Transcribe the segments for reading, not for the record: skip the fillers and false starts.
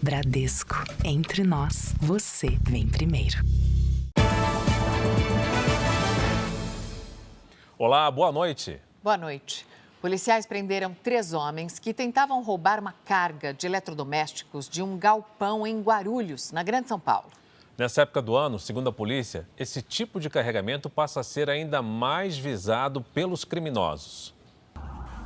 Bradesco. Entre nós, você vem primeiro. Olá, boa noite. Boa noite. Policiais prenderam 3 homens que tentavam roubar uma carga de eletrodomésticos de um galpão em Guarulhos, na Grande São Paulo. Nessa época do ano, segundo a polícia, esse tipo de carregamento passa a ser ainda mais visado pelos criminosos.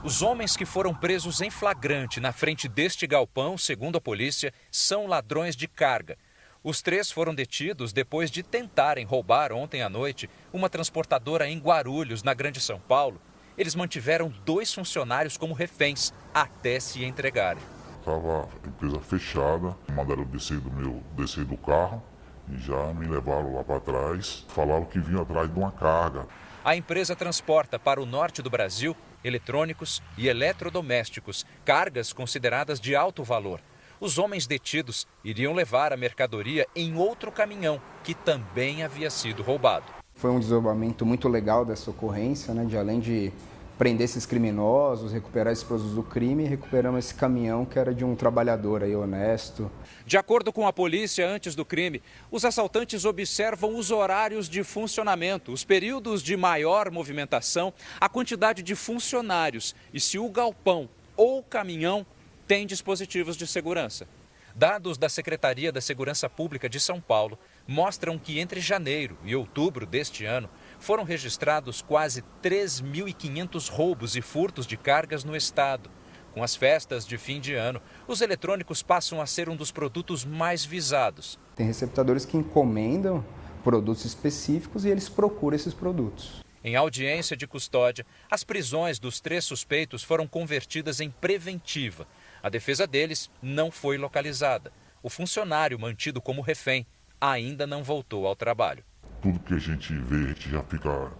Os homens que foram presos em flagrante na frente deste galpão, segundo a polícia, são ladrões de carga. Os 3 foram detidos depois de tentarem roubar ontem à noite uma transportadora em Guarulhos, na Grande São Paulo. Eles mantiveram 2 funcionários como reféns até se entregarem. Estava a empresa fechada, mandaram descer do carro e já me levaram lá para trás. Falaram que vinham atrás de uma carga. A empresa transporta para o norte do Brasil eletrônicos e eletrodomésticos, cargas consideradas de alto valor. Os homens detidos iriam levar a mercadoria em outro caminhão que também havia sido roubado. Foi um desdobramento muito legal dessa ocorrência, né? Além de prender esses criminosos, recuperar esses produtos do crime, recuperamos esse caminhão que era de um trabalhador aí honesto. De acordo com a polícia, antes do crime, os assaltantes observam os horários de funcionamento, os períodos de maior movimentação, a quantidade de funcionários e se o galpão ou o caminhão tem dispositivos de segurança. Dados da Secretaria da Segurança Pública de São Paulo mostram que entre janeiro e outubro deste ano foram registrados quase 3.500 roubos e furtos de cargas no estado. Com as festas de fim de ano, os eletrônicos passam a ser um dos produtos mais visados. Tem receptadores que encomendam produtos específicos e eles procuram esses produtos. Em audiência de custódia, as prisões dos 3 suspeitos foram convertidas em preventiva. A defesa deles não foi localizada. O funcionário mantido como refém ainda não voltou ao trabalho. Tudo que a gente vê, a gente já fica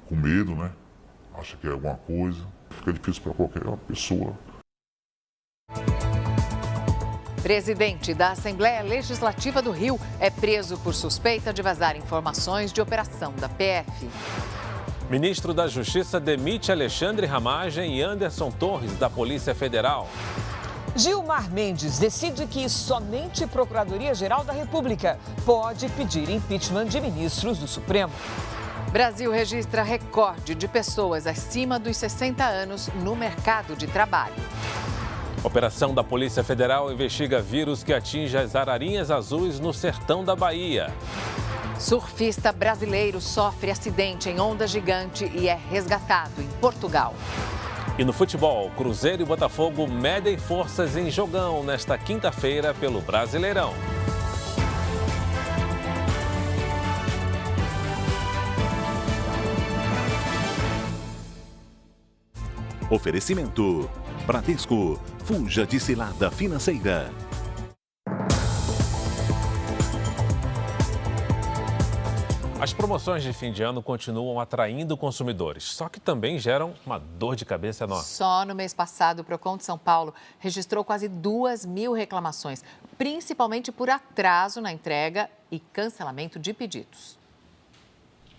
com medo, né? Acha que é alguma coisa. Fica difícil para qualquer pessoa. Presidente da Assembleia Legislativa do Rio é preso por suspeita de vazar informações de operação da PF. Ministro da Justiça demite Alexandre Ramagem e Anderson Torres, da Polícia Federal. Gilmar Mendes decide que somente Procuradoria-Geral da República pode pedir impeachment de ministros do Supremo. Brasil registra recorde de pessoas acima dos 60 anos no mercado de trabalho. Operação da Polícia Federal investiga vírus que atinge as ararinhas azuis no sertão da Bahia. Surfista brasileiro sofre acidente em onda gigante e é resgatado em Portugal. E no futebol, Cruzeiro e Botafogo medem forças em jogão nesta quinta-feira pelo Brasileirão. Oferecimento: Bradesco, fuja de cilada financeira. As promoções de fim de ano continuam atraindo consumidores, só que também geram uma dor de cabeça enorme. Só no mês passado, o Procon de São Paulo registrou quase 2.000 reclamações, principalmente por atraso na entrega e cancelamento de pedidos.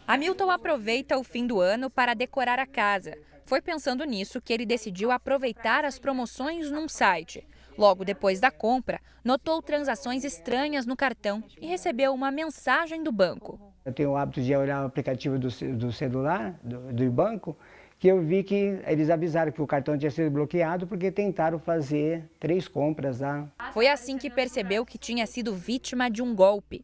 Hamilton aproveita o fim do ano para decorar a casa. Foi pensando nisso que ele decidiu aproveitar as promoções num site. Logo depois da compra, notou transações estranhas no cartão e recebeu uma mensagem do banco. Eu tenho o hábito de olhar o aplicativo do celular, do banco, que eu vi que eles avisaram que o cartão tinha sido bloqueado porque tentaram fazer 3 compras lá. Foi assim que percebeu que tinha sido vítima de um golpe.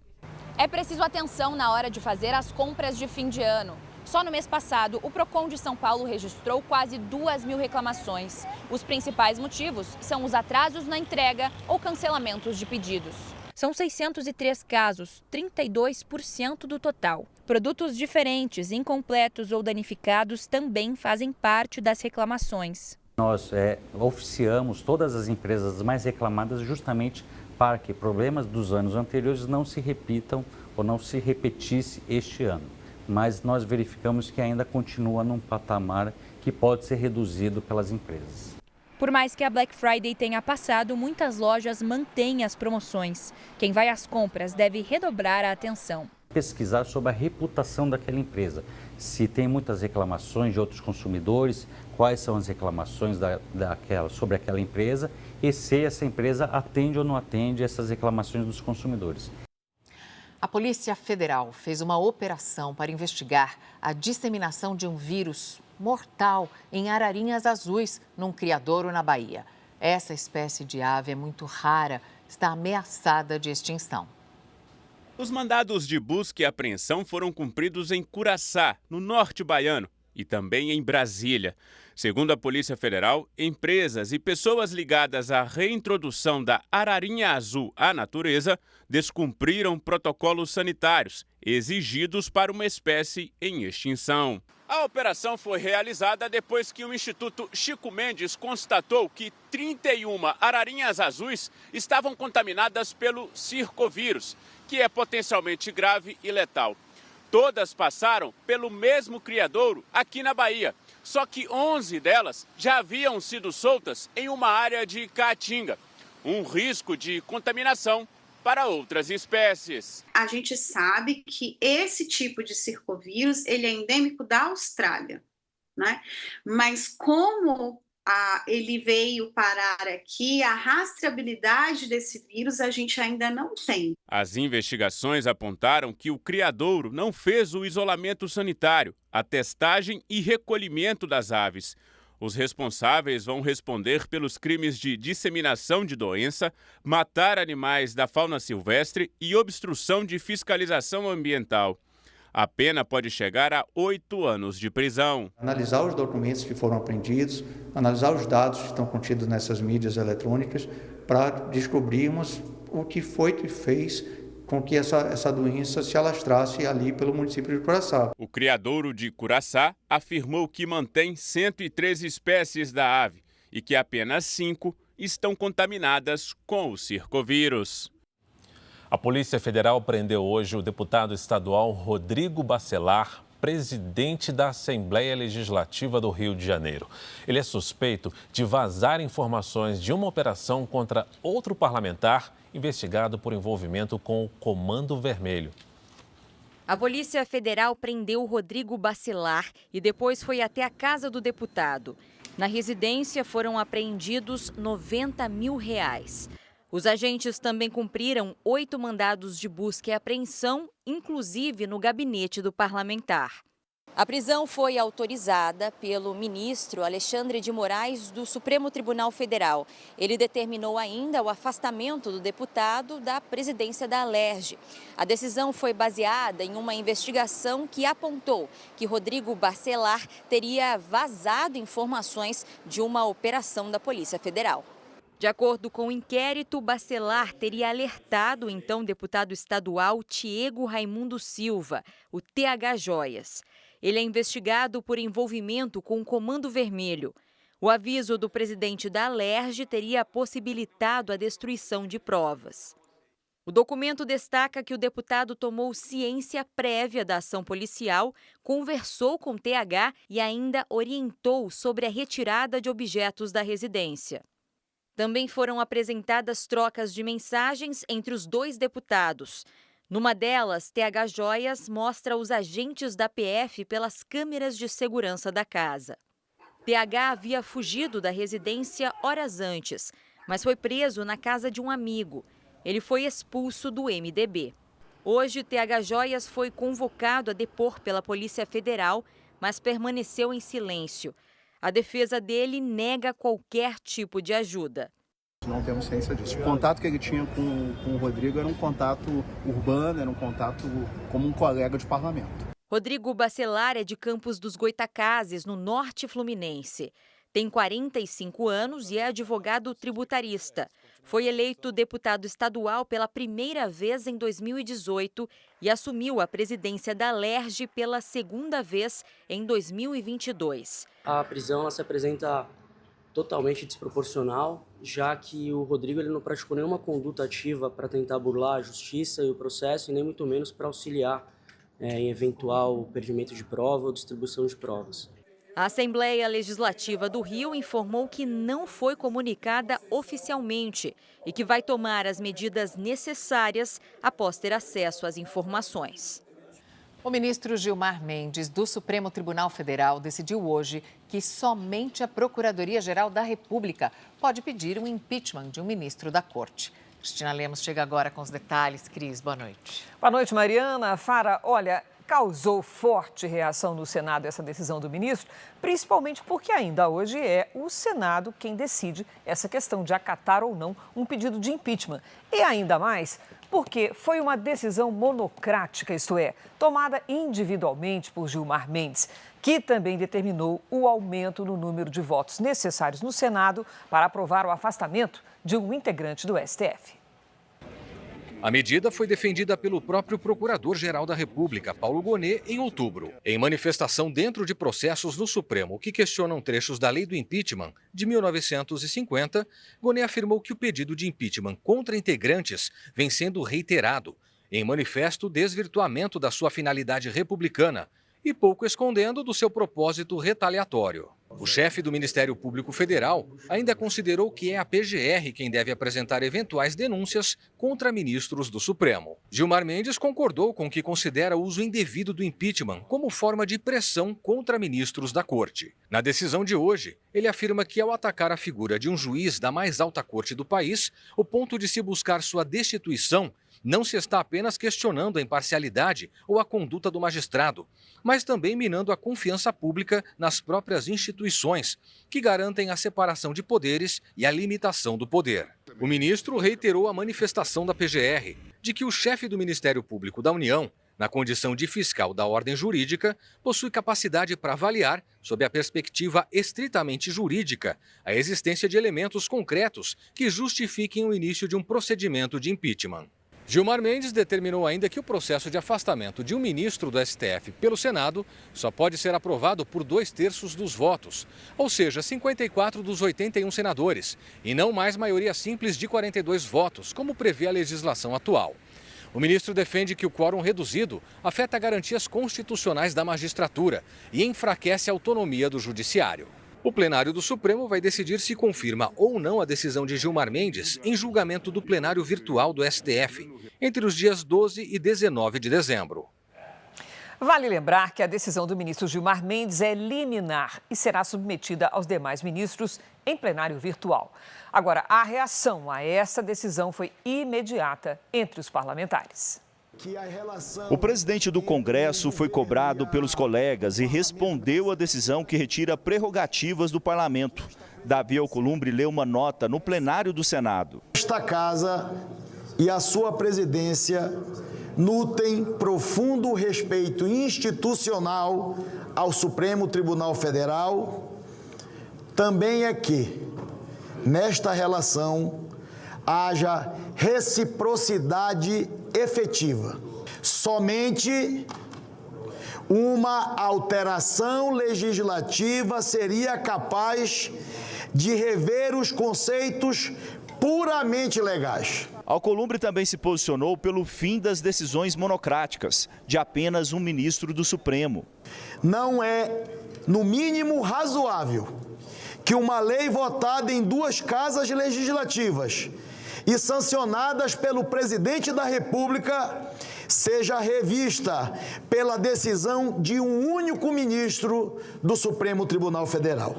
É preciso atenção na hora de fazer as compras de fim de ano. Só no mês passado, o Procon de São Paulo registrou quase 2.000 reclamações. Os principais motivos são os atrasos na entrega ou cancelamentos de pedidos. São 603 casos, 32% do total. Produtos diferentes, incompletos ou danificados também fazem parte das reclamações. Nós oficiamos todas as empresas mais reclamadas justamente para que problemas dos anos anteriores não se repitam ou não se repetisse este ano. Mas nós verificamos que ainda continua num patamar que pode ser reduzido pelas empresas. Por mais que a Black Friday tenha passado, muitas lojas mantêm as promoções. Quem vai às compras deve redobrar a atenção. pesquisar sobre a reputação daquela empresa. Se tem muitas reclamações de outros consumidores, quais são as reclamações sobre aquela empresa e se essa empresa atende ou não atende essas reclamações dos consumidores. A Polícia Federal fez uma operação para investigar a disseminação de um vírus mortal em ararinhas azuis num criadouro na Bahia. Essa espécie de ave é muito rara, está ameaçada de extinção. Os mandados de busca e apreensão foram cumpridos em Curaçá, no norte baiano, e também em Brasília. Segundo a Polícia Federal, empresas e pessoas ligadas à reintrodução da ararinha azul à natureza descumpriram protocolos sanitários exigidos para uma espécie em extinção. A operação foi realizada depois que o Instituto Chico Mendes constatou que 31 ararinhas azuis estavam contaminadas pelo circovírus, que é potencialmente grave e letal. Todas passaram pelo mesmo criadouro aqui na Bahia, só que 11 delas já haviam sido soltas em uma área de Caatinga. Um risco de contaminação para outras espécies. A gente sabe que esse tipo de circovírus ele é endêmico da Austrália, né? Mas como ele veio parar aqui, a rastreabilidade desse vírus a gente ainda não tem. As investigações apontaram que o criadouro não fez o isolamento sanitário, a testagem e recolhimento das aves. Os responsáveis vão responder pelos crimes de disseminação de doença, matar animais da fauna silvestre e obstrução de fiscalização ambiental. A pena pode chegar a 8 anos de prisão. Analisar os documentos que foram apreendidos, analisar os dados que estão contidos nessas mídias eletrônicas para descobrirmos o que foi que fez com que essa doença se alastrasse ali pelo município de Curaçá. O criadouro de Curaçá afirmou que mantém 113 espécies da ave e que apenas 5 estão contaminadas com o circovírus. A Polícia Federal prendeu hoje o deputado estadual Rodrigo Bacelar, presidente da Assembleia Legislativa do Rio de Janeiro. Ele é suspeito de vazar informações de uma operação contra outro parlamentar investigado por envolvimento com o Comando Vermelho. A Polícia Federal prendeu Rodrigo Bacelar e depois foi até a casa do deputado. Na residência foram apreendidos R$90 mil. Os agentes também cumpriram 8 mandados de busca e apreensão, inclusive no gabinete do parlamentar. A prisão foi autorizada pelo ministro Alexandre de Moraes do Supremo Tribunal Federal. Ele determinou ainda o afastamento do deputado da presidência da Alerj. A decisão foi baseada em uma investigação que apontou que Rodrigo Bacelar teria vazado informações de uma operação da Polícia Federal. De acordo com o inquérito, Bacelar teria alertado o então deputado estadual Tiago Raimundo Silva, o TH Joias. Ele é investigado por envolvimento com o Comando Vermelho. O aviso do presidente da Alerj teria possibilitado a destruição de provas. O documento destaca que o deputado tomou ciência prévia da ação policial, conversou com o TH e ainda orientou sobre a retirada de objetos da residência. Também foram apresentadas trocas de mensagens entre os 2 deputados. Numa delas, TH Joias mostra os agentes da PF pelas câmeras de segurança da casa. TH havia fugido da residência horas antes, mas foi preso na casa de um amigo. Ele foi expulso do MDB. Hoje, TH Joias foi convocado a depor pela Polícia Federal, mas permaneceu em silêncio. A defesa dele nega qualquer tipo de ajuda. Não temos ciência disso. O contato que ele tinha com o Rodrigo era um contato urbano, era um contato como um colega de parlamento. Rodrigo Bacelar é de Campos dos Goitacazes, no norte fluminense. Tem 45 anos e é advogado tributarista. Foi eleito deputado estadual pela primeira vez em 2018 e assumiu a presidência da Alerj pela segunda vez em 2022. A prisão ela se apresenta totalmente desproporcional, já que o Rodrigo ele não praticou nenhuma conduta ativa para tentar burlar a justiça e o processo, e nem muito menos para auxiliar em eventual perdimento de prova ou distribuição de provas. A Assembleia Legislativa do Rio informou que não foi comunicada oficialmente e que vai tomar as medidas necessárias após ter acesso às informações. O ministro Gilmar Mendes, do Supremo Tribunal Federal, decidiu hoje que somente a Procuradoria-Geral da República pode pedir um impeachment de um ministro da Corte. Cristina Lemos chega agora com os detalhes. Cris, boa noite. Boa noite, Mariana. Fara, olha, causou forte reação no Senado essa decisão do ministro, principalmente porque ainda hoje é o Senado quem decide essa questão de acatar ou não um pedido de impeachment. E ainda mais porque foi uma decisão monocrática, isto é, tomada individualmente por Gilmar Mendes, que também determinou o aumento no número de votos necessários no Senado para aprovar o afastamento de um integrante do STF. A medida foi defendida pelo próprio Procurador-Geral da República, Paulo Gonet, em outubro. Em manifestação dentro de processos no Supremo que questionam trechos da lei do impeachment de 1950, Gonet afirmou que o pedido de impeachment contra integrantes vem sendo reiterado, em manifesto desvirtuamento da sua finalidade republicana e pouco escondendo do seu propósito retaliatório. O chefe do Ministério Público Federal ainda considerou que é a PGR quem deve apresentar eventuais denúncias contra ministros do Supremo. Gilmar Mendes concordou com o que considera o uso indevido do impeachment como forma de pressão contra ministros da Corte. Na decisão de hoje, ele afirma que ao atacar a figura de um juiz da mais alta corte do país, o ponto de se buscar sua destituição não se está apenas questionando a imparcialidade ou a conduta do magistrado, mas também minando a confiança pública nas próprias instituições, que garantem a separação de poderes e a limitação do poder. O ministro reiterou a manifestação da PGR de que o chefe do Ministério Público da União, na condição de fiscal da ordem jurídica, possui capacidade para avaliar, sob a perspectiva estritamente jurídica, a existência de elementos concretos que justifiquem o início de um procedimento de impeachment. Gilmar Mendes determinou ainda que o processo de afastamento de um ministro do STF pelo Senado só pode ser aprovado por 2/3 dos votos, ou seja, 54 dos 81 senadores, e não mais maioria simples de 42 votos, como prevê a legislação atual. O ministro defende que o quórum reduzido afeta garantias constitucionais da magistratura e enfraquece a autonomia do judiciário. O plenário do Supremo vai decidir se confirma ou não a decisão de Gilmar Mendes em julgamento do plenário virtual do STF, entre os dias 12 e 19 de dezembro. Vale lembrar que a decisão do ministro Gilmar Mendes é liminar e será submetida aos demais ministros em plenário virtual. Agora, a reação a essa decisão foi imediata entre os parlamentares. O presidente do Congresso foi cobrado pelos colegas e respondeu à decisão que retira prerrogativas do parlamento. Davi Alcolumbre leu uma nota no plenário do Senado. Esta casa e a sua presidência nutrem profundo respeito institucional ao Supremo Tribunal Federal. Também é que, nesta relação, haja reciprocidade efetiva. Somente uma alteração legislativa seria capaz de rever os conceitos puramente legais. Alcolumbre também se posicionou pelo fim das decisões monocráticas de apenas um ministro do Supremo. Não é, no mínimo, razoável que uma lei votada em 2 casas legislativas e sancionadas pelo presidente da República seja revista pela decisão de um único ministro do Supremo Tribunal Federal.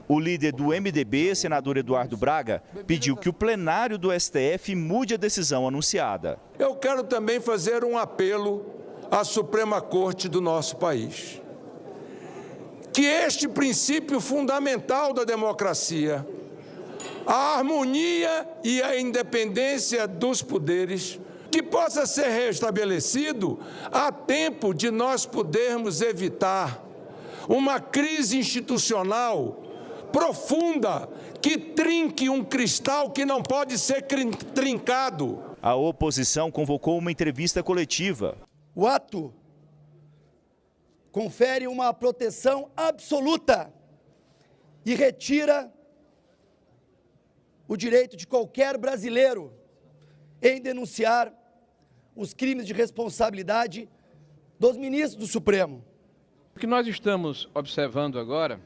O líder do MDB, senador Eduardo Braga, pediu que o plenário do STF mude a decisão anunciada. Eu quero também fazer um apelo à Suprema Corte do nosso país. Que este princípio fundamental da democracia, a harmonia e a independência dos poderes, que possa ser restabelecido a tempo de nós podermos evitar uma crise institucional profunda que trinque um cristal que não pode ser trincado. A oposição convocou uma entrevista coletiva. O ato confere uma proteção absoluta e retira o direito de qualquer brasileiro em denunciar os crimes de responsabilidade dos ministros do Supremo. O que nós estamos observando agora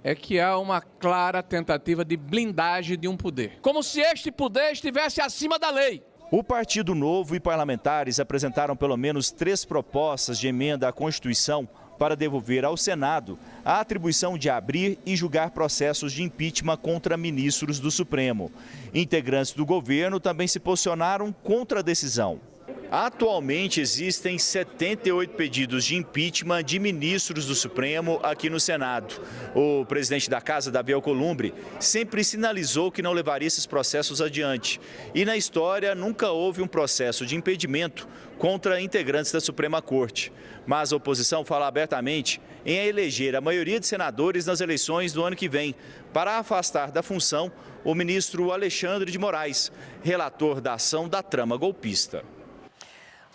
é que há uma clara tentativa de blindagem de um poder, como se este poder estivesse acima da lei. O Partido Novo e parlamentares apresentaram pelo menos 3 propostas de emenda à Constituição para devolver ao Senado a atribuição de abrir e julgar processos de impeachment contra ministros do Supremo. Integrantes do governo também se posicionaram contra a decisão. Atualmente existem 78 pedidos de impeachment de ministros do Supremo aqui no Senado. O presidente da Casa, Davi Alcolumbre, sempre sinalizou que não levaria esses processos adiante. E na história nunca houve um processo de impedimento contra integrantes da Suprema Corte. Mas a oposição fala abertamente em eleger a maioria de senadores nas eleições do ano que vem, para afastar da função o ministro Alexandre de Moraes, relator da ação da trama golpista.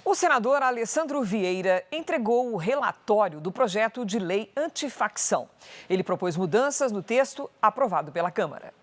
O senador Alessandro Vieira entregou o relatório do projeto de lei antifacção. Ele propôs mudanças no texto aprovado pela Câmara.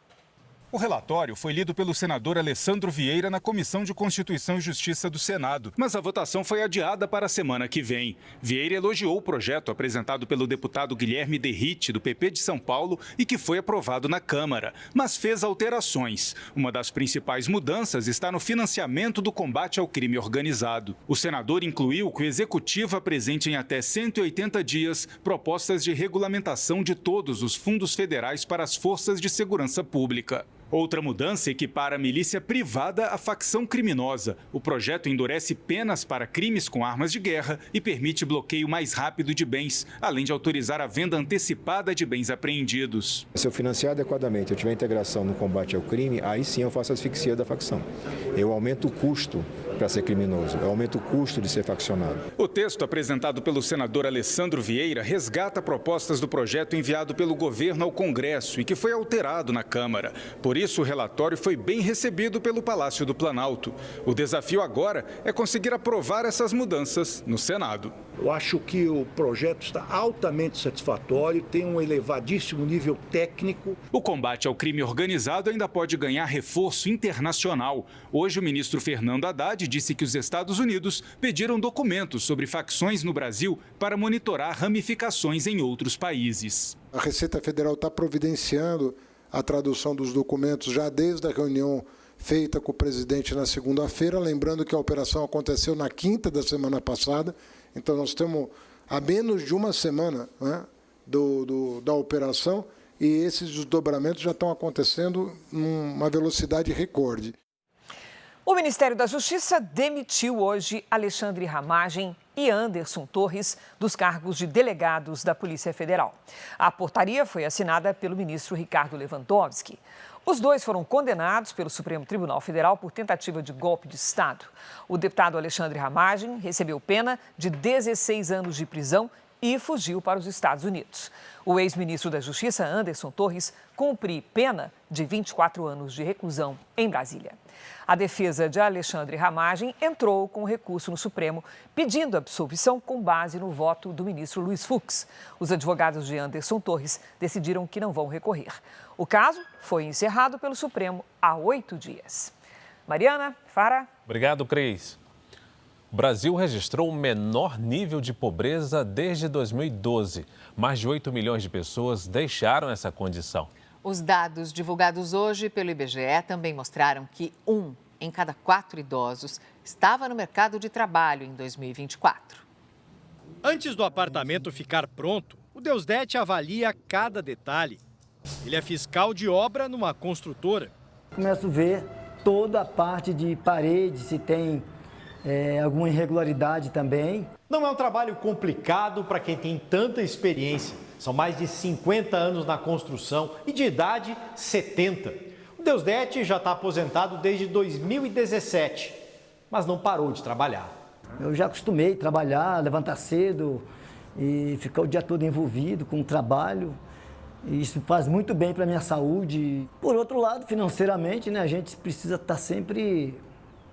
O relatório foi lido pelo senador Alessandro Vieira na Comissão de Constituição e Justiça do Senado, mas a votação foi adiada para a semana que vem. Vieira elogiou o projeto apresentado pelo deputado Guilherme Derrite, do PP de São Paulo, e que foi aprovado na Câmara, mas fez alterações. Uma das principais mudanças está no financiamento do combate ao crime organizado. O senador incluiu que o Executivo apresente em até 180 dias propostas de regulamentação de todos os fundos federais para as forças de segurança pública. Outra mudança equipara a milícia privada à facção criminosa. O projeto endurece penas para crimes com armas de guerra e permite bloqueio mais rápido de bens, além de autorizar a venda antecipada de bens apreendidos. Se eu financiar adequadamente, eu tiver integração no combate ao crime, aí sim eu faço a asfixia da facção. Eu aumento o custo para ser criminoso, eu aumento o custo de ser faccionado. O texto apresentado pelo senador Alessandro Vieira resgata propostas do projeto enviado pelo governo ao Congresso e que foi alterado na Câmara. Por isso, o relatório foi bem recebido pelo Palácio do Planalto. O desafio agora é conseguir aprovar essas mudanças no Senado. Eu acho que o projeto está altamente satisfatório, tem um elevadíssimo nível técnico. O combate ao crime organizado ainda pode ganhar reforço internacional. Hoje, o ministro Fernando Haddad disse que os Estados Unidos pediram documentos sobre facções no Brasil para monitorar ramificações em outros países. A Receita Federal está providenciando a tradução dos documentos já desde a reunião feita com o presidente na segunda-feira, lembrando que a operação aconteceu na quinta da semana passada, então nós estamos a menos de uma semana, né, da operação, e esses desdobramentos já estão acontecendo numa velocidade recorde. O Ministério da Justiça demitiu hoje Alexandre Ramagem e Anderson Torres dos cargos de delegados da Polícia Federal. A portaria foi assinada pelo ministro Ricardo Lewandowski. Os dois foram condenados pelo Supremo Tribunal Federal por tentativa de golpe de Estado. O deputado Alexandre Ramagem recebeu pena de 16 anos de prisão e fugiu para os Estados Unidos. O ex-ministro da Justiça, Anderson Torres, cumpre pena de 24 anos de reclusão em Brasília. A defesa de Alexandre Ramagem entrou com recurso no Supremo, pedindo absolvição com base no voto do ministro Luiz Fux. Os advogados de Anderson Torres decidiram que não vão recorrer. O caso foi encerrado pelo Supremo há 8 dias. Mariana, Fara. Obrigado, Cris. O Brasil registrou o menor nível de pobreza desde 2012. Mais de 8 milhões de pessoas deixaram essa condição. Os dados divulgados hoje pelo IBGE também mostraram que 1 em cada 4 idosos estava no mercado de trabalho em 2024. Antes do apartamento ficar pronto, o Deusdete avalia cada detalhe. Ele é fiscal de obra numa construtora. Começo a ver toda a parte de parede, se tem alguma irregularidade também. Não é um trabalho complicado para quem tem tanta experiência. São mais de 50 anos na construção e de idade 70. O Deusdete já está aposentado desde 2017, mas não parou de trabalhar. Eu já acostumei a trabalhar, levantar cedo e ficar o dia todo envolvido com o trabalho. E isso faz muito bem para a minha saúde. Por outro lado, financeiramente, né, a gente precisa estar sempre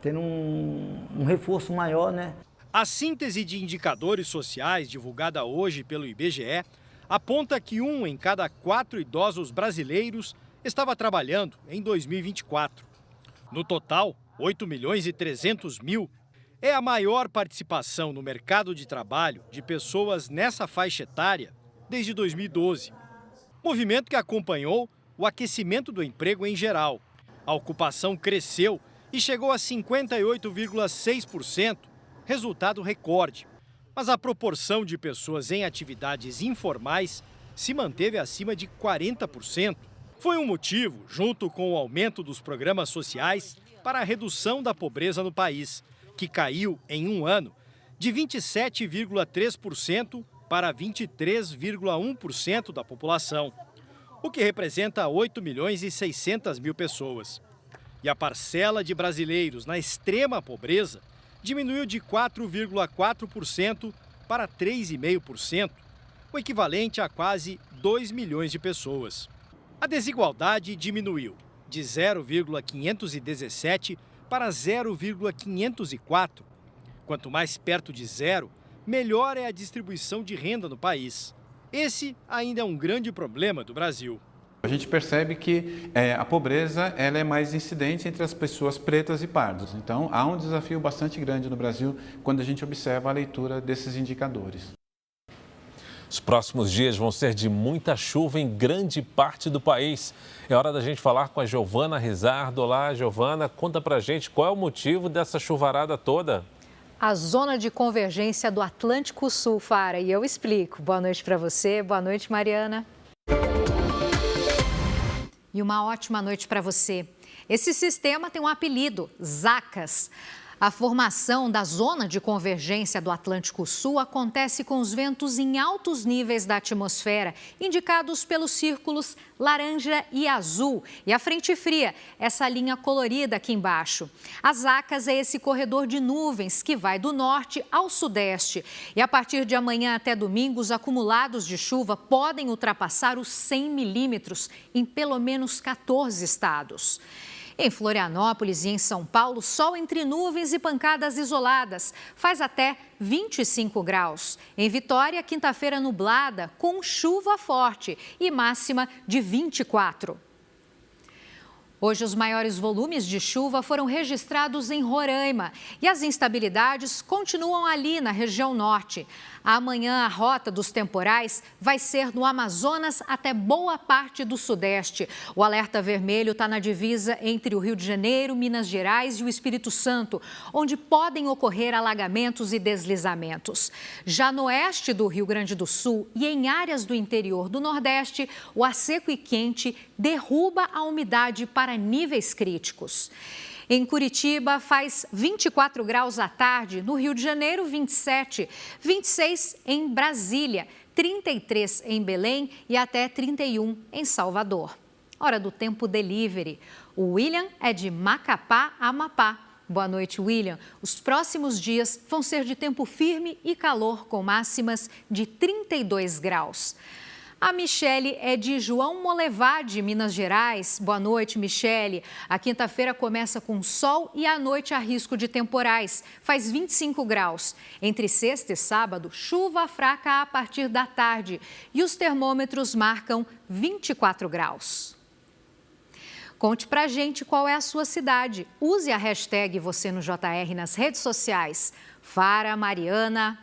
tendo um reforço maior, né? A síntese de indicadores sociais divulgada hoje pelo IBGE aponta que 1 em cada 4 idosos brasileiros estava trabalhando em 2024. No total, 8 milhões e 300 mil, É a maior participação no mercado de trabalho de pessoas nessa faixa etária desde 2012. Movimento que acompanhou o aquecimento do emprego em geral. A ocupação cresceu e chegou a 58,6%, resultado recorde. Mas a proporção de pessoas em atividades informais se manteve acima de 40%. Foi um motivo, junto com o aumento dos programas sociais, para a redução da pobreza no país, que caiu em um ano de 27,3% para 23,1% da população, o que representa 8 milhões e 600 mil pessoas. E a parcela de brasileiros na extrema pobreza diminuiu de 4,4% para 3,5%, o equivalente a quase 2 milhões de pessoas. A desigualdade diminuiu de 0,517 para 0,504. Quanto mais perto de zero, melhor é a distribuição de renda no país. Esse ainda é um grande problema do Brasil. A gente percebe que a pobreza ela é mais incidente entre as pessoas pretas e pardas. Então, há um desafio bastante grande no Brasil quando a gente observa a leitura desses indicadores. Os próximos dias vão ser de muita chuva em grande parte do país. É hora da gente falar com a Giovana Rizardo. Olá, Giovana, conta pra gente qual é o motivo dessa chuvarada toda. A zona de convergência do Atlântico Sul, Fara, e eu explico. Boa noite para você, boa noite, Mariana. E uma ótima noite para você. Esse sistema tem um apelido, Zacas. A formação da zona de convergência do Atlântico Sul acontece com os ventos em altos níveis da atmosfera, indicados pelos círculos laranja e azul. E a frente fria, essa linha colorida aqui embaixo. As Zacas é esse corredor de nuvens que vai do norte ao sudeste. E a partir de amanhã até domingo, os acumulados de chuva podem ultrapassar os 100 milímetros em pelo menos 14 estados. Em Florianópolis e em São Paulo, sol entre nuvens e pancadas isoladas. Faz até 25 graus. Em Vitória, quinta-feira nublada, com chuva forte e máxima de 24. Hoje, os maiores volumes de chuva foram registrados em Roraima e as instabilidades continuam ali na região norte. Amanhã, a rota dos temporais vai ser no Amazonas até boa parte do sudeste. O alerta vermelho está na divisa entre o Rio de Janeiro, Minas Gerais e o Espírito Santo, onde podem ocorrer alagamentos e deslizamentos. Já no oeste do Rio Grande do Sul e em áreas do interior do Nordeste, o ar seco e quente derruba a umidade para níveis críticos. Em Curitiba, faz 24 graus à tarde, no Rio de Janeiro, 27, 26 em Brasília, 33 em Belém e até 31 em Salvador. Hora do Tempo Delivery. O William é de Macapá, Amapá. Boa noite, William. Os próximos dias vão ser de tempo firme e calor, com máximas de 32 graus. A Michele é de João Molevade, Minas Gerais. Boa noite, Michele. A quinta-feira começa com sol e à noite há risco de temporais. Faz 25 graus. Entre sexta e sábado, chuva fraca a partir da tarde. E os termômetros marcam 24 graus. Conte pra gente qual é a sua cidade. Use a hashtag Você no JR nas redes sociais. Fara, Mariana.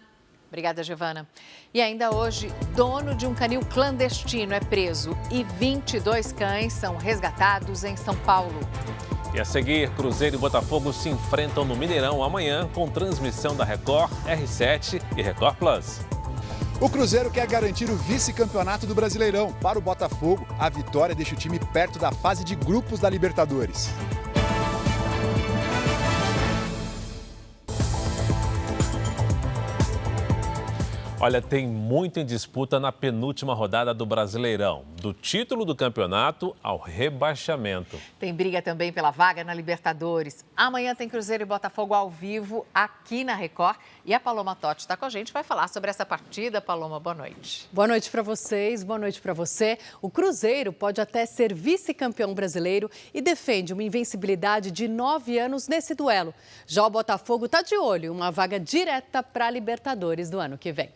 Obrigada, Giovana. E ainda hoje, dono de um canil clandestino é preso e 22 cães são resgatados em São Paulo. E a seguir, Cruzeiro e Botafogo se enfrentam no Mineirão amanhã com transmissão da Record, R7 e Record Plus. O Cruzeiro quer garantir o vice-campeonato do Brasileirão. Para o Botafogo, a vitória deixa o time perto da fase de grupos da Libertadores. Olha, tem muito em disputa na penúltima rodada do Brasileirão, do título do campeonato ao rebaixamento. Tem briga também pela vaga na Libertadores. Amanhã tem Cruzeiro e Botafogo ao vivo aqui na Record. E a Paloma Totti está com a gente, vai falar sobre essa partida. Paloma, boa noite. Boa noite para vocês, boa noite para você. O Cruzeiro pode até ser vice-campeão brasileiro e defende uma invencibilidade de 9 anos nesse duelo. Já o Botafogo está de olho em uma vaga direta para a Libertadores do ano que vem.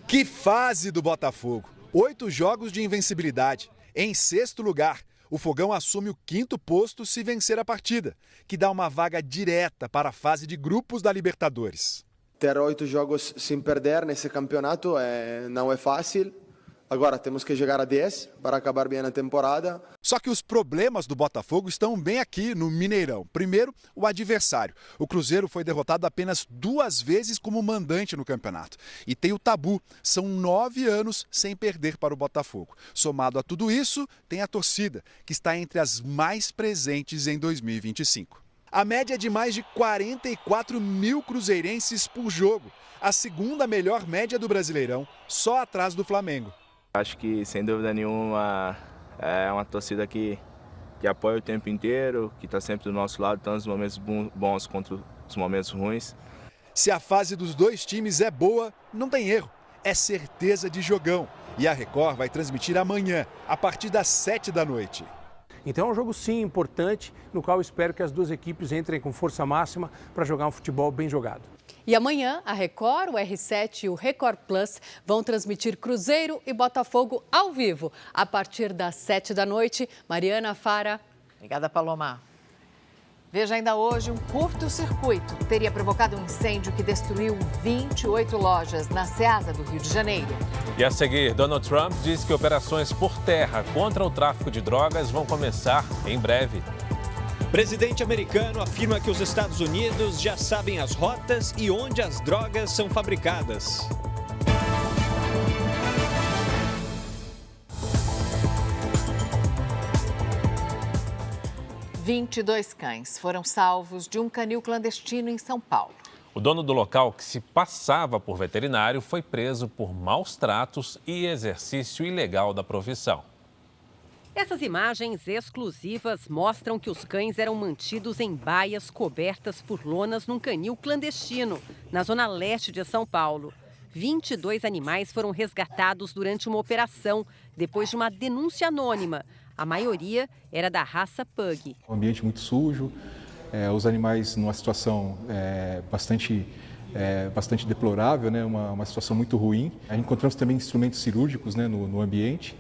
Que fase do Botafogo! 8 jogos de invencibilidade. Em sexto lugar, o Fogão assume o 5º posto se vencer a partida, que dá uma vaga direta para a fase de grupos da Libertadores. Ter 8 jogos sem perder nesse campeonato não é fácil. Agora temos que chegar a 10 para acabar bem a temporada. Só que os problemas do Botafogo estão bem aqui no Mineirão. Primeiro, o adversário. O Cruzeiro foi derrotado apenas 2 vezes como mandante no campeonato. E tem o tabu. São 9 anos sem perder para o Botafogo. Somado a tudo isso, tem a torcida, que está entre as mais presentes em 2025. A média é de mais de 44 mil cruzeirenses por jogo. A segunda melhor média do Brasileirão, só atrás do Flamengo. Acho que, sem dúvida nenhuma, é uma torcida que apoia o tempo inteiro, que está sempre do nosso lado, tanto os momentos bons quanto os momentos ruins. Se a fase dos 2 times é boa, não tem erro. É certeza de jogão. E a Record vai transmitir amanhã, a partir das 7 da noite. Então é um jogo, sim, importante, no qual eu espero que as 2 equipes entrem com força máxima para jogar um futebol bem jogado. E amanhã, a Record, o R7 e o Record Plus vão transmitir Cruzeiro e Botafogo ao vivo, a partir das 7 da noite. Mariana, Fara. Obrigada, Paloma. Veja ainda hoje, um curto-circuito teria provocado um incêndio que destruiu 28 lojas na Ceasa do Rio de Janeiro. E a seguir, Donald Trump diz que operações por terra contra o tráfico de drogas vão começar em breve. Presidente americano afirma que os Estados Unidos já sabem as rotas e onde as drogas são fabricadas. – 22 cães foram salvos de um canil clandestino em São Paulo. O dono do local, que se passava por veterinário, foi preso por maus tratos e exercício ilegal da profissão. Essas imagens exclusivas mostram que os cães eram mantidos em baias cobertas por lonas num canil clandestino, na zona leste de São Paulo. 22 animais foram resgatados durante uma operação, depois de uma denúncia anônima. A maioria era da raça Pug. Um ambiente muito sujo, os animais numa situação bastante deplorável, né? Uma situação muito ruim. Encontramos também instrumentos cirúrgicos, né, no ambiente.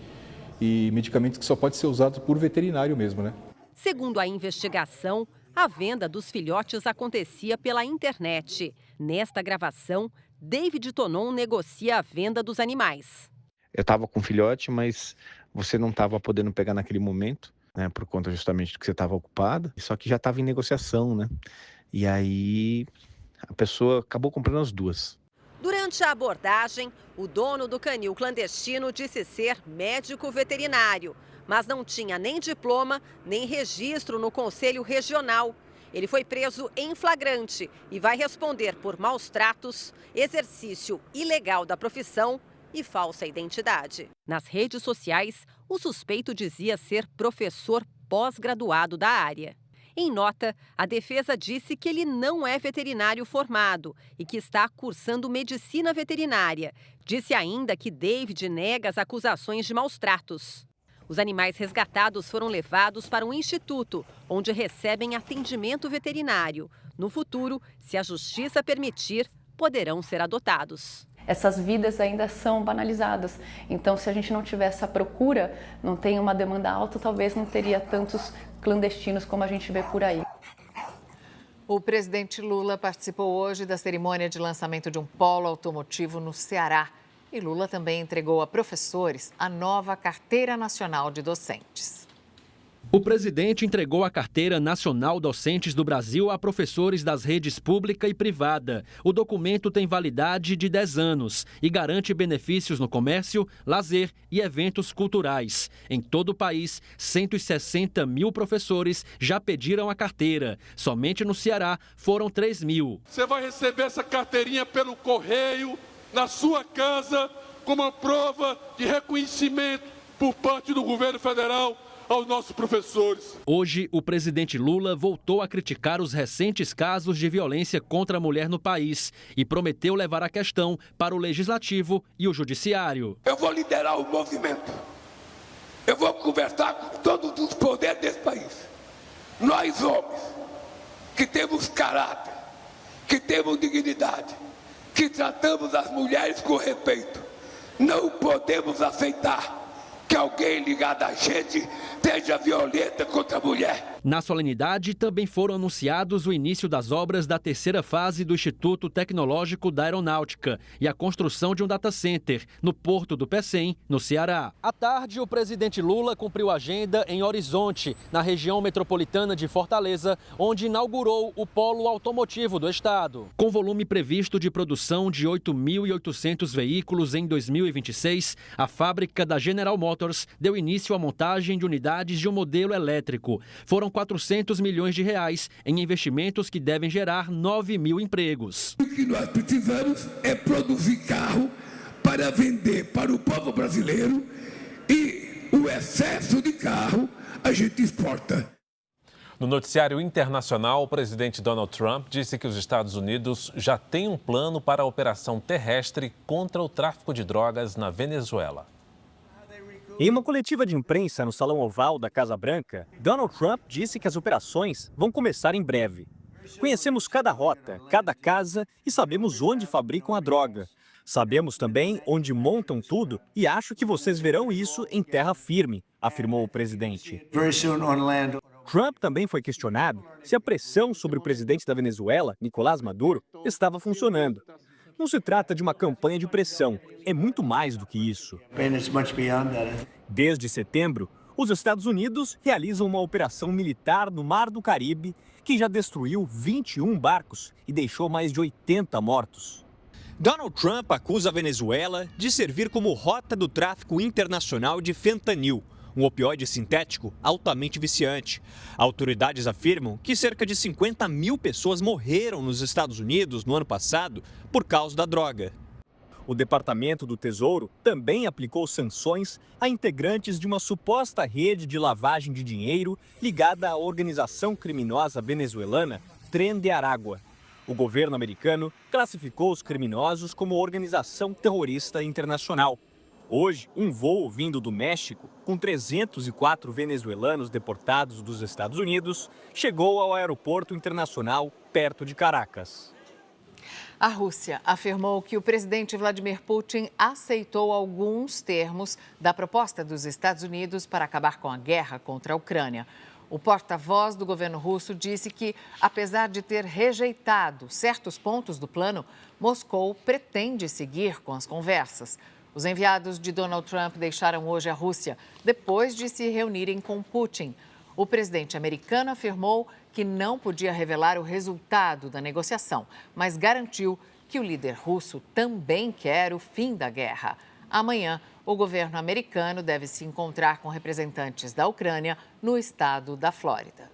E medicamentos que só podem ser usados por veterinário mesmo, né? Segundo a investigação, a venda dos filhotes acontecia pela internet. Nesta gravação, David Tonon negocia a venda dos animais. Eu estava com filhote, mas você não estava podendo pegar naquele momento, né? Por conta justamente do que você estava ocupado. Só que já estava em negociação, né? E aí a pessoa acabou comprando as 2. Durante a abordagem, o dono do canil clandestino disse ser médico veterinário, mas não tinha nem diploma, nem registro no Conselho Regional. Ele foi preso em flagrante e vai responder por maus tratos, exercício ilegal da profissão e falsa identidade. Nas redes sociais, o suspeito dizia ser professor pós-graduado da área. Em nota, a defesa disse que ele não é veterinário formado e que está cursando medicina veterinária. Disse ainda que David nega as acusações de maus tratos. Os animais resgatados foram levados para um instituto, onde recebem atendimento veterinário. No futuro, se a justiça permitir, poderão ser adotados. Essas vidas ainda são banalizadas. Então, se a gente não tiver essa procura, não tem uma demanda alta, talvez não teria tantos clandestinos como a gente vê por aí. O presidente Lula participou hoje da cerimônia de lançamento de um polo automotivo no Ceará. E Lula também entregou a professores a nova Carteira Nacional de Docentes. O presidente entregou a Carteira Nacional Docentes do Brasil a professores das redes pública e privada. O documento tem validade de 10 anos e garante benefícios no comércio, lazer e eventos culturais. Em todo o país, 160 mil professores já pediram a carteira. Somente no Ceará foram 3 mil. Você vai receber essa carteirinha pelo correio, na sua casa, como uma prova de reconhecimento por parte do governo federal aos nossos professores. Hoje, o presidente Lula voltou a criticar os recentes casos de violência contra a mulher no país e prometeu levar a questão para o Legislativo e o Judiciário. Eu vou liderar o movimento. Eu vou conversar com todos os poderes desse país. Nós, homens, que temos caráter, que temos dignidade, que tratamos as mulheres com respeito, não podemos aceitar que alguém ligado a gente seja violenta contra a mulher. Na solenidade, também foram anunciados o início das obras da terceira fase do Instituto Tecnológico da Aeronáutica e a construção de um data center no Porto do Pecém, no Ceará. À tarde, o presidente Lula cumpriu agenda em Horizonte, na região metropolitana de Fortaleza, onde inaugurou o polo automotivo do estado. Com volume previsto de produção de 8.800 veículos em 2026, a fábrica da General Motors deu início à montagem de unidades de um modelo elétrico. Foram 400 milhões de reais em investimentos que devem gerar 9 mil empregos. O que nós precisamos é produzir carro para vender para o povo brasileiro e o excesso de carro a gente exporta. No noticiário internacional, o presidente Donald Trump disse que os Estados Unidos já têm um plano para a operação terrestre contra o tráfico de drogas na Venezuela. Em uma coletiva de imprensa no Salão Oval da Casa Branca, Donald Trump disse que as operações vão começar em breve. Conhecemos cada rota, cada casa e sabemos onde fabricam a droga. Sabemos também onde montam tudo e acho que vocês verão isso em terra firme, afirmou o presidente. Trump também foi questionado se a pressão sobre o presidente da Venezuela, Nicolás Maduro, estava funcionando. Não se trata de uma campanha de pressão, é muito mais do que isso. Desde setembro, os Estados Unidos realizam uma operação militar no Mar do Caribe que já destruiu 21 barcos e deixou mais de 80 mortos. Donald Trump acusa a Venezuela de servir como rota do tráfico internacional de fentanil, um opioide sintético altamente viciante. Autoridades afirmam que cerca de 50 mil pessoas morreram nos Estados Unidos no ano passado por causa da droga. O Departamento do Tesouro também aplicou sanções a integrantes de uma suposta rede de lavagem de dinheiro ligada à organização criminosa venezuelana Tren de Aragua. O governo americano classificou os criminosos como organização terrorista internacional. Hoje, um voo vindo do México, com 304 venezuelanos deportados dos Estados Unidos, chegou ao aeroporto internacional perto de Caracas. A Rússia afirmou que o presidente Vladimir Putin aceitou alguns termos da proposta dos Estados Unidos para acabar com a guerra contra a Ucrânia. O porta-voz do governo russo disse que, apesar de ter rejeitado certos pontos do plano, Moscou pretende seguir com as conversas. Os enviados de Donald Trump deixaram hoje a Rússia, depois de se reunirem com Putin. O presidente americano afirmou que não podia revelar o resultado da negociação, mas garantiu que o líder russo também quer o fim da guerra. Amanhã, o governo americano deve se encontrar com representantes da Ucrânia no estado da Flórida.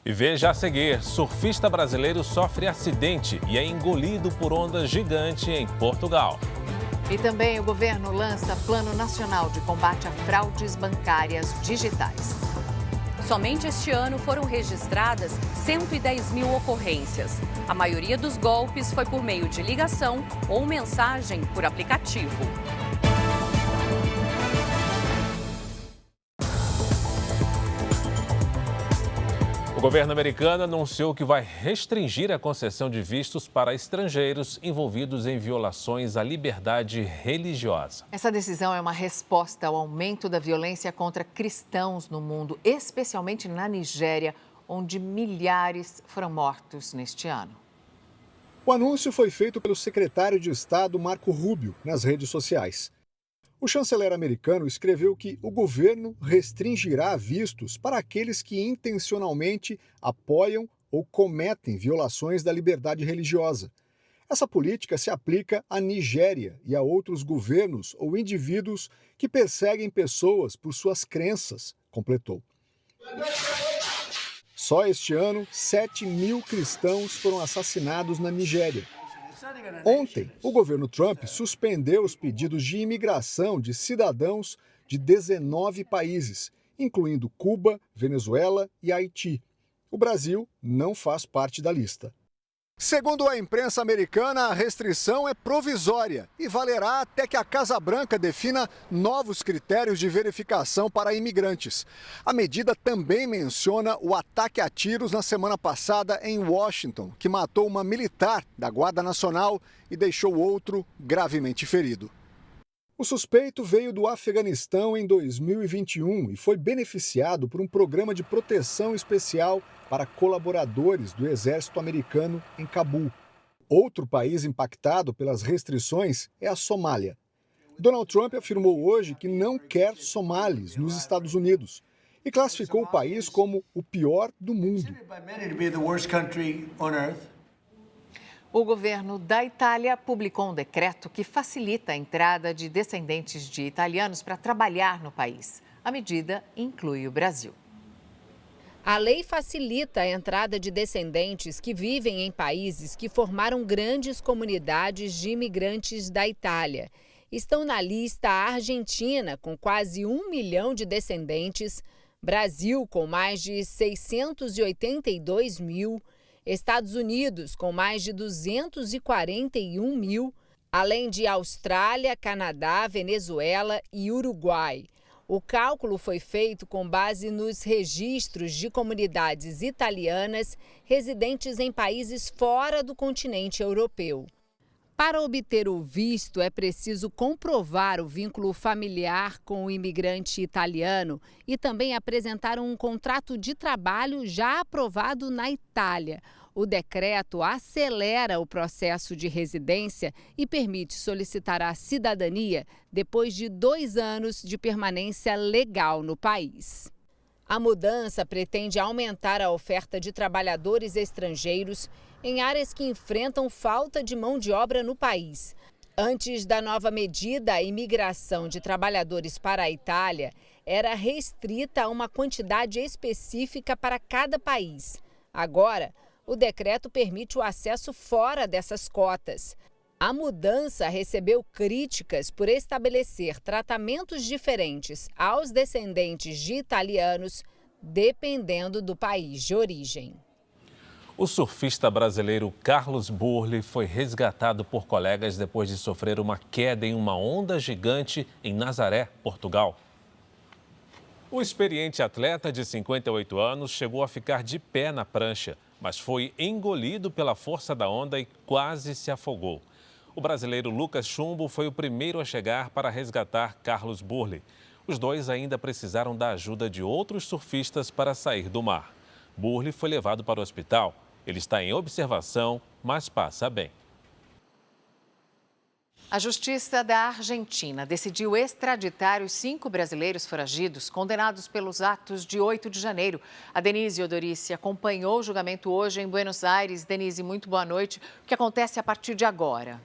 E veja a seguir, surfista brasileiro sofre acidente e é engolido por onda gigante em Portugal. E também o governo lança Plano Nacional de Combate a Fraudes Bancárias Digitais. Somente este ano foram registradas 110 mil ocorrências. A maioria dos golpes foi por meio de ligação ou mensagem por aplicativo. O governo americano anunciou que vai restringir a concessão de vistos para estrangeiros envolvidos em violações à liberdade religiosa. Essa decisão é uma resposta ao aumento da violência contra cristãos no mundo, especialmente na Nigéria, onde milhares foram mortos neste ano. O anúncio foi feito pelo secretário de Estado Marco Rubio nas redes sociais. O chanceler americano escreveu que o governo restringirá vistos para aqueles que intencionalmente apoiam ou cometem violações da liberdade religiosa. Essa política se aplica à Nigéria e a outros governos ou indivíduos que perseguem pessoas por suas crenças, completou. Só este ano, 7 mil cristãos foram assassinados na Nigéria. Ontem, o governo Trump suspendeu os pedidos de imigração de cidadãos de 19 países, incluindo Cuba, Venezuela e Haiti. O Brasil não faz parte da lista. Segundo a imprensa americana, a restrição é provisória e valerá até que a Casa Branca defina novos critérios de verificação para imigrantes. A medida também menciona o ataque a tiros na semana passada em Washington, que matou uma militar da Guarda Nacional e deixou outro gravemente ferido. O suspeito veio do Afeganistão em 2021 e foi beneficiado por um programa de proteção especial para colaboradores do exército americano em Cabul. Outro país impactado pelas restrições é a Somália. Donald Trump afirmou hoje que não quer somalis nos Estados Unidos e classificou o país como o pior do mundo. O governo da Itália publicou um decreto que facilita a entrada de descendentes de italianos para trabalhar no país. A medida inclui o Brasil. A lei facilita a entrada de descendentes que vivem em países que formaram grandes comunidades de imigrantes da Itália. Estão na lista a Argentina, com quase 1 milhão de descendentes, Brasil, com mais de 682 mil, Estados Unidos, com mais de 241 mil, além de Austrália, Canadá, Venezuela e Uruguai. O cálculo foi feito com base nos registros de comunidades italianas residentes em países fora do continente europeu. Para obter o visto, é preciso comprovar o vínculo familiar com o imigrante italiano e também apresentar um contrato de trabalho já aprovado na Itália. O decreto acelera o processo de residência e permite solicitar a cidadania depois de 2 anos de permanência legal no país. A mudança pretende aumentar a oferta de trabalhadores estrangeiros em áreas que enfrentam falta de mão de obra no país. Antes da nova medida, a imigração de trabalhadores para a Itália era restrita a uma quantidade específica para cada país. Agora, o decreto permite o acesso fora dessas cotas. A mudança recebeu críticas por estabelecer tratamentos diferentes aos descendentes de italianos, dependendo do país de origem. O surfista brasileiro Carlos Burle foi resgatado por colegas depois de sofrer uma queda em uma onda gigante em Nazaré, Portugal. O experiente atleta de 58 anos chegou a ficar de pé na prancha, mas foi engolido pela força da onda e quase se afogou. O brasileiro Lucas Chumbo foi o primeiro a chegar para resgatar Carlos Burle. Os dois ainda precisaram da ajuda de outros surfistas para sair do mar. Burle foi levado para o hospital. Ele está em observação, mas passa bem. A Justiça da Argentina decidiu extraditar os 5 brasileiros foragidos condenados pelos atos de 8 de janeiro. A Denise Odorici acompanhou o julgamento hoje em Buenos Aires. Denise, muito boa noite. O que acontece a partir de agora?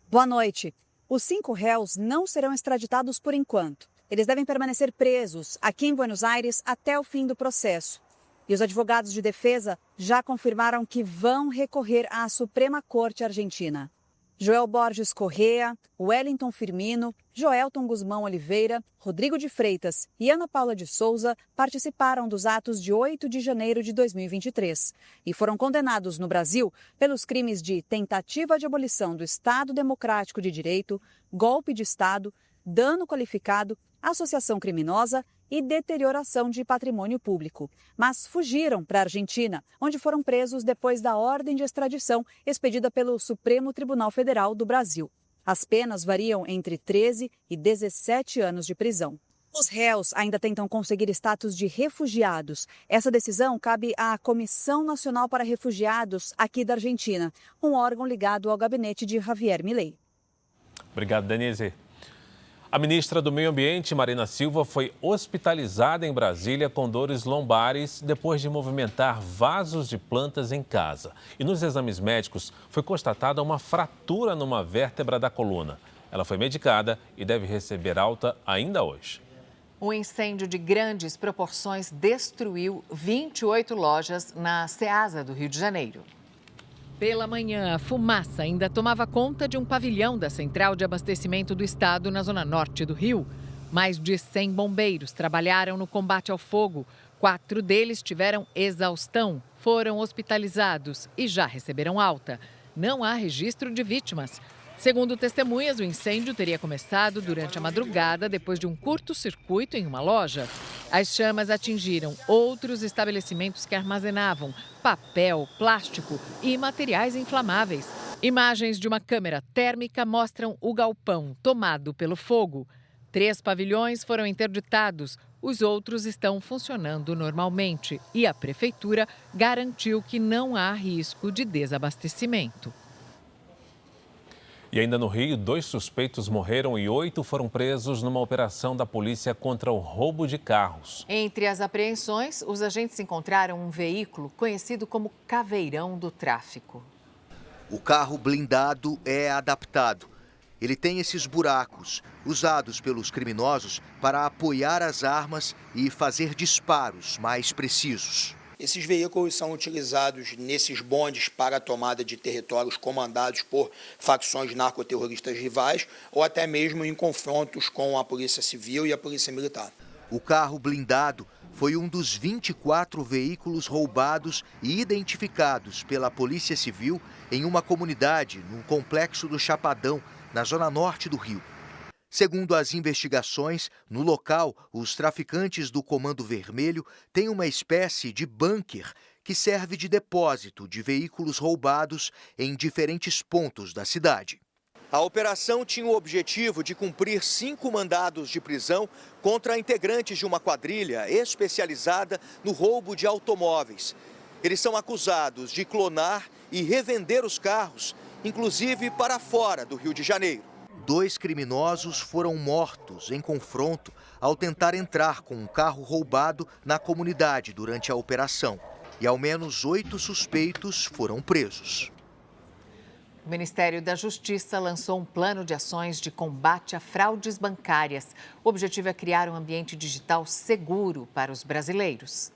Boa noite. Os 5 réus não serão extraditados por enquanto. Eles devem permanecer presos aqui em Buenos Aires até o fim do processo. E os advogados de defesa já confirmaram que vão recorrer à Suprema Corte Argentina. Joel Borges Correa, Wellington Firmino, Joelton Guzmão Oliveira, Rodrigo de Freitas e Ana Paula de Souza participaram dos atos de 8 de janeiro de 2023 e foram condenados no Brasil pelos crimes de tentativa de abolição do Estado Democrático de Direito, golpe de Estado, dano qualificado, associação criminosa e deterioração de patrimônio público. Mas fugiram para a Argentina, onde foram presos depois da ordem de extradição expedida pelo Supremo Tribunal Federal do Brasil. As penas variam entre 13 e 17 anos de prisão. Os réus ainda tentam conseguir status de refugiados. Essa decisão cabe à Comissão Nacional para Refugiados aqui da Argentina, um órgão ligado ao gabinete de Javier Milei. Obrigado, Denise. A ministra do Meio Ambiente, Marina Silva, foi hospitalizada em Brasília com dores lombares depois de movimentar vasos de plantas em casa. E nos exames médicos foi constatada uma fratura numa vértebra da coluna. Ela foi medicada e deve receber alta ainda hoje. Um incêndio de grandes proporções destruiu 28 lojas na Ceasa do Rio de Janeiro. Pela manhã, a fumaça ainda tomava conta de um pavilhão da Central de Abastecimento do Estado na zona norte do Rio. Mais de 100 bombeiros trabalharam no combate ao fogo. 4 deles tiveram exaustão, foram hospitalizados e já receberam alta. Não há registro de vítimas. Segundo testemunhas, o incêndio teria começado durante a madrugada, depois de um curto-circuito em uma loja. As chamas atingiram outros estabelecimentos que armazenavam papel, plástico e materiais inflamáveis. Imagens de uma câmera térmica mostram o galpão tomado pelo fogo. 3 pavilhões foram interditados, os outros estão funcionando normalmente e a prefeitura garantiu que não há risco de desabastecimento. E ainda no Rio, 2 suspeitos morreram e 8 foram presos numa operação da polícia contra o roubo de carros. Entre as apreensões, os agentes encontraram um veículo conhecido como Caveirão do Tráfico. O carro blindado é adaptado. Ele tem esses buracos, usados pelos criminosos para apoiar as armas e fazer disparos mais precisos. Esses veículos são utilizados nesses bondes para a tomada de territórios comandados por facções narcoterroristas rivais ou até mesmo em confrontos com a Polícia Civil e a Polícia Militar. O carro blindado foi um dos 24 veículos roubados e identificados pela Polícia Civil em uma comunidade no complexo do Chapadão, na zona norte do Rio. Segundo as investigações, no local, os traficantes do Comando Vermelho têm uma espécie de bunker que serve de depósito de veículos roubados em diferentes pontos da cidade. A operação tinha o objetivo de cumprir 5 mandados de prisão contra integrantes de uma quadrilha especializada no roubo de automóveis. Eles são acusados de clonar e revender os carros, inclusive para fora do Rio de Janeiro. 2 criminosos foram mortos em confronto ao tentar entrar com um carro roubado na comunidade durante a operação. E ao menos 8 suspeitos foram presos. O Ministério da Justiça lançou um plano de ações de combate a fraudes bancárias. O objetivo é criar um ambiente digital seguro para os brasileiros.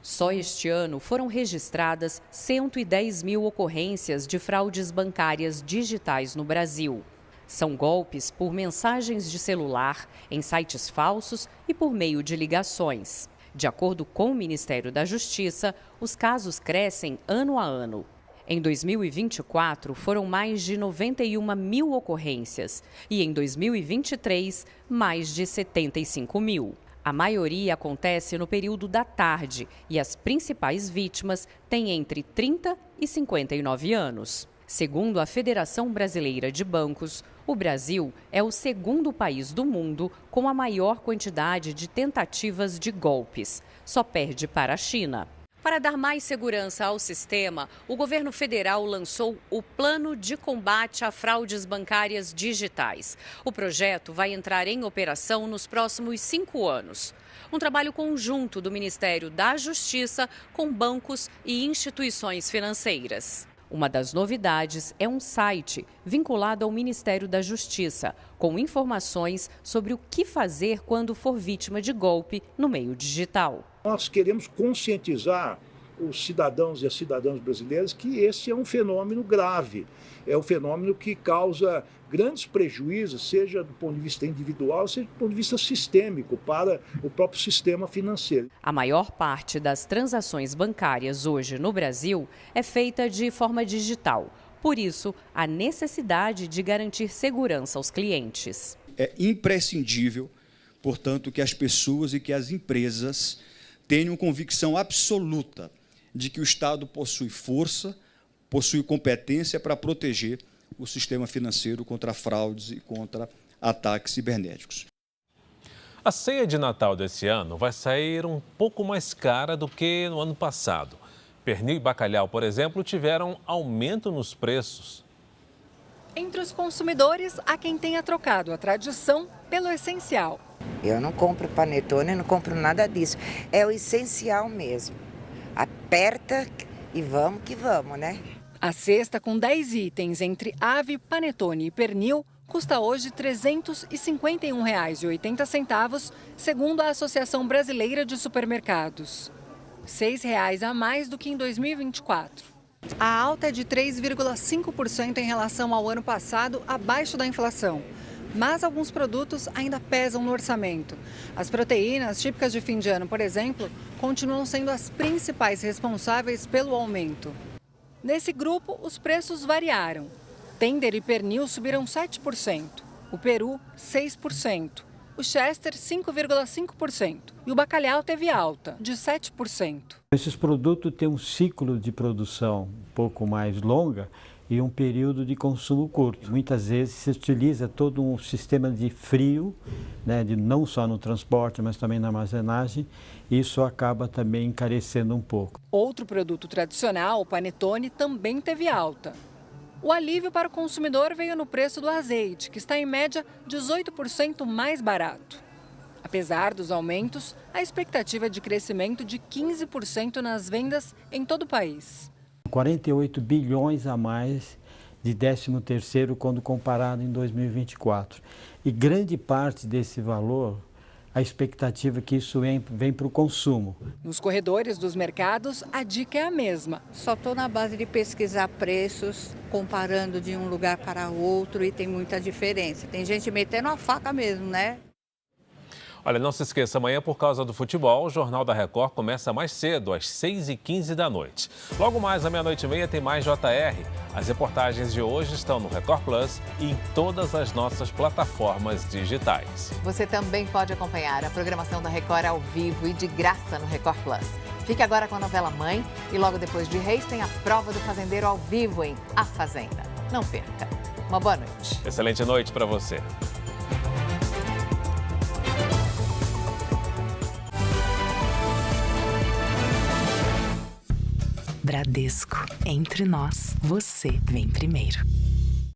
Só este ano foram registradas 110 mil ocorrências de fraudes bancárias digitais no Brasil. São golpes por mensagens de celular, em sites falsos e por meio de ligações. De acordo com o Ministério da Justiça, os casos crescem ano a ano. Em 2024, foram mais de 91 mil ocorrências e em 2023, mais de 75 mil. A maioria acontece no período da tarde e as principais vítimas têm entre 30 e 59 anos. Segundo a Federação Brasileira de Bancos, o Brasil é o segundo país do mundo com a maior quantidade de tentativas de golpes. Só perde para a China. Para dar mais segurança ao sistema, o governo federal lançou o Plano de Combate a Fraudes Bancárias Digitais. O projeto vai entrar em operação nos próximos 5 anos. Um trabalho conjunto do Ministério da Justiça com bancos e instituições financeiras. Uma das novidades é um site vinculado ao Ministério da Justiça, com informações sobre o que fazer quando for vítima de golpe no meio digital. Nós queremos conscientizar os cidadãos e as cidadãs brasileiras que esse é um fenômeno grave, é um fenômeno que causa grandes prejuízos, seja do ponto de vista individual, seja do ponto de vista sistêmico, para o próprio sistema financeiro. A maior parte das transações bancárias hoje no Brasil é feita de forma digital. Por isso, a necessidade de garantir segurança aos clientes. É imprescindível, portanto, que as pessoas e que as empresas tenham convicção absoluta de que o Estado possui força, possui competência para proteger o sistema financeiro contra fraudes e contra ataques cibernéticos. A ceia de Natal desse ano vai sair um pouco mais cara do que no ano passado. Pernil e bacalhau, por exemplo, tiveram aumento nos preços. Entre os consumidores, há quem tenha trocado a tradição pelo essencial. Eu não compro panetone, não compro nada disso. É o essencial mesmo. Aperta e vamos que vamos, né? A cesta com 10 itens entre ave, panetone e pernil custa hoje R$ 351,80, segundo a Associação Brasileira de Supermercados. R$ 6,00 a mais do que em 2024. A alta é de 3,5% em relação ao ano passado, abaixo da inflação. Mas alguns produtos ainda pesam no orçamento. As proteínas típicas de fim de ano, por exemplo, continuam sendo as principais responsáveis pelo aumento. Nesse grupo, os preços variaram. Tender e pernil subiram 7%, o peru 6%, o chester 5,5% e o bacalhau teve alta de 7%. Esses produtos têm um ciclo de produção um pouco mais longa e um período de consumo curto. Muitas vezes se utiliza todo um sistema de frio, né, não só no transporte, mas também na armazenagem, e isso acaba também encarecendo um pouco. Outro produto tradicional, o panetone, também teve alta. O alívio para o consumidor veio no preço do azeite, que está em média 18% mais barato. Apesar dos aumentos, a expectativa é de crescimento de 15% nas vendas em todo o país. 48 bilhões a mais de 13º quando comparado em 2024. E grande parte desse valor, a expectativa é que isso vem para o consumo. Nos corredores dos mercados, a dica é a mesma. Só estou na base de pesquisar preços, comparando de um lugar para outro, e tem muita diferença. Tem gente metendo a faca mesmo, né? Olha, não se esqueça, amanhã, por causa do futebol, o Jornal da Record começa mais cedo, às 6h15 da noite. Logo mais, à 00:30, tem mais JR. As reportagens de hoje estão no Record Plus e em todas as nossas plataformas digitais. Você também pode acompanhar a programação da Record ao vivo e de graça no Record Plus. Fique agora com a novela Mãe e logo depois de Reis tem a prova do fazendeiro ao vivo em A Fazenda. Não perca. Uma boa noite. Excelente noite para você. Bradesco. Entre nós, você vem primeiro.